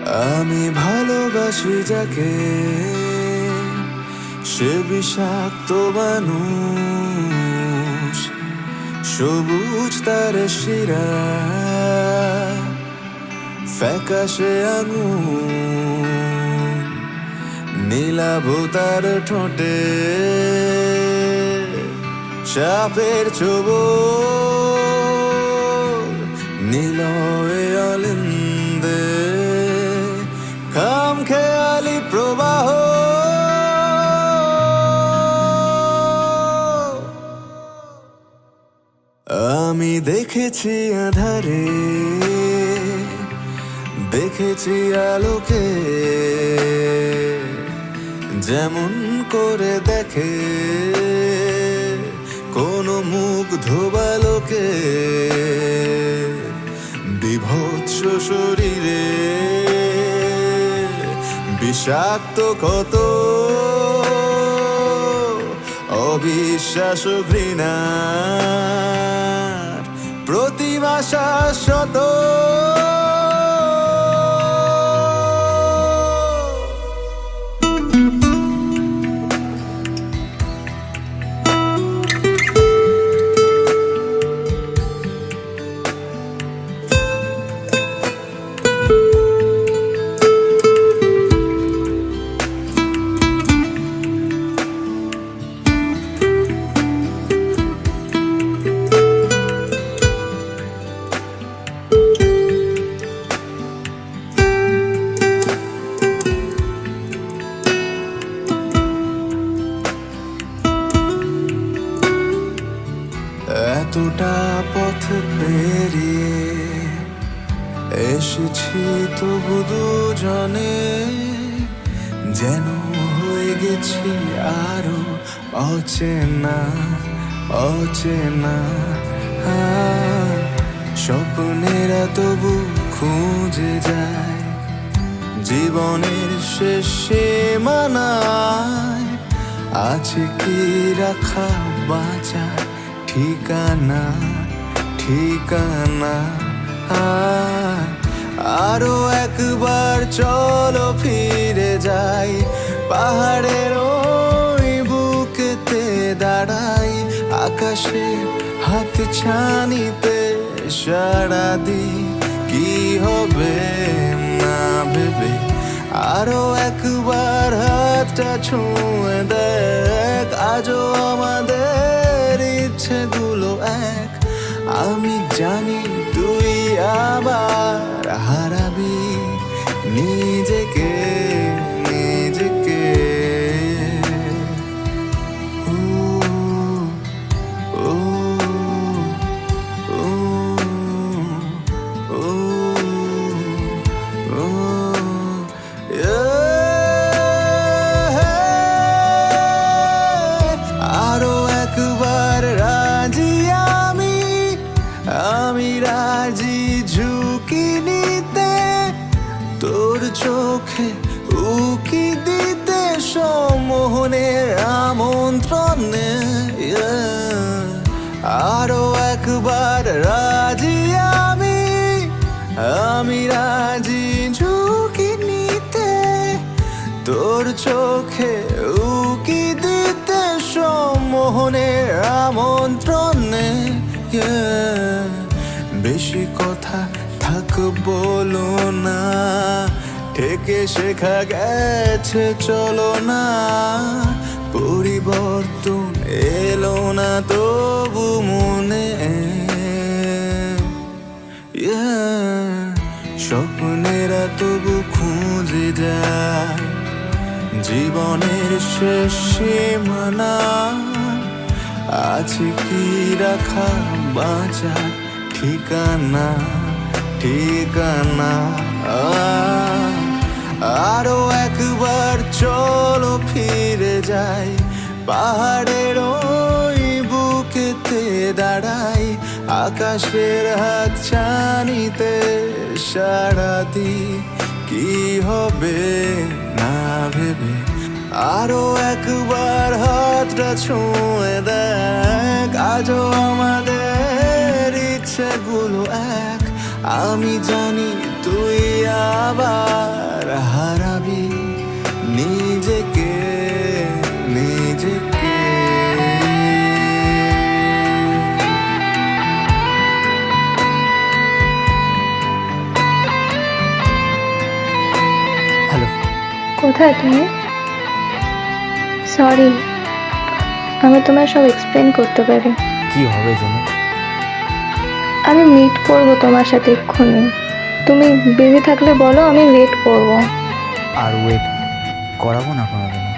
আমি ভালোবাসি যাকে, সে বিষাক্ত মানুষ। সবুজ তার শিরা, ফ্যাকাশে আগুন, নীলাভ তার ঠোঁটে সাপের ছোবল। নীলয়ে অলিন্দে খামখেয়ালি প্রবাহ। আমি দেখেছি আধারে, দেখেছি আলোকে, যেমন করে দেখে কোন মুগ্ধ বালকে। বিভৎস শরীরে বিষাক্ত কত অবিশ্বাস ঘৃণার প্রতিমা শাশ্বত। এতটা পথ পেরিয়ে এসেছি তবু দুজনে, যেন হয়ে গেছি আরো অচেনা অচেনা। স্বপ্নেরা তবু খুঁজে যায় জীবনের শেষ সীমানায়। আছে কি রাখা বাঁচার ঠিকানা ঠিকানা। আরো একবার চলো ফিরে যাই, পাহাড়ের ওই বুকেতে দাঁড়াই। আকাশে হাত ছানিতে সাড়া দি, কি হবে না ভেবে। আরো একবার হাতটা ছুঁয়ে দেখ, আজও আমাদের ইচ্ছেগুলো এক। আমি জানি তুই আবার হারাবি নিজেকে নিজেকে। ও ও ও ও ও আরো একবার রাজি আমি, আমি রাজি ঝুঁকি নিতে, তোর চোখে উকি দিতে সম্মোহনের আমন্ত্রণে। আরো একবার রাজি আমি, আমি রাজি ঝুঁকি নিতে, তোর চোখে উকি দিতে সম্মোহনের আমন্ত্রণে। বেশি কথা থাক বলো না, থেকে শেখা গেছে চলো না। পরিবর্তন এলো না তবু মনে, স্বপ্নেরা তবু খুঁজে যায় জীবনের শেষ সীমানা। আছে কি রাখা বাঁচার ঠিকানা ঠিকানা। আরো একবার চলো ফিরে যাই, পাহাড়ের ওই বুকেতে দাঁড়াই। আকাশের হাত ছানিতে সাড়া দি, কি হবে না ভেবে। আরো একবার হাতটা ছুঁয়ে দেখ, আজও আমাদের ইচ্ছেগুলো এক। আমি জানি তুই আবার হারাবি নিজেকে নিজেকে। হ্যালো, কোথায় তুমি? সরি, আমি তোমায় সব এক্সপ্লেন করতে পারি। কি হবে জেনে? আমি মিট করবো তোমার সাথে এক্ষুনি। তুমি বিজি থাকলে বলো, আমি ওয়েট করবো। আর ওয়েট করাবো না কোনোদিনও।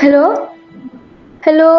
Hello hello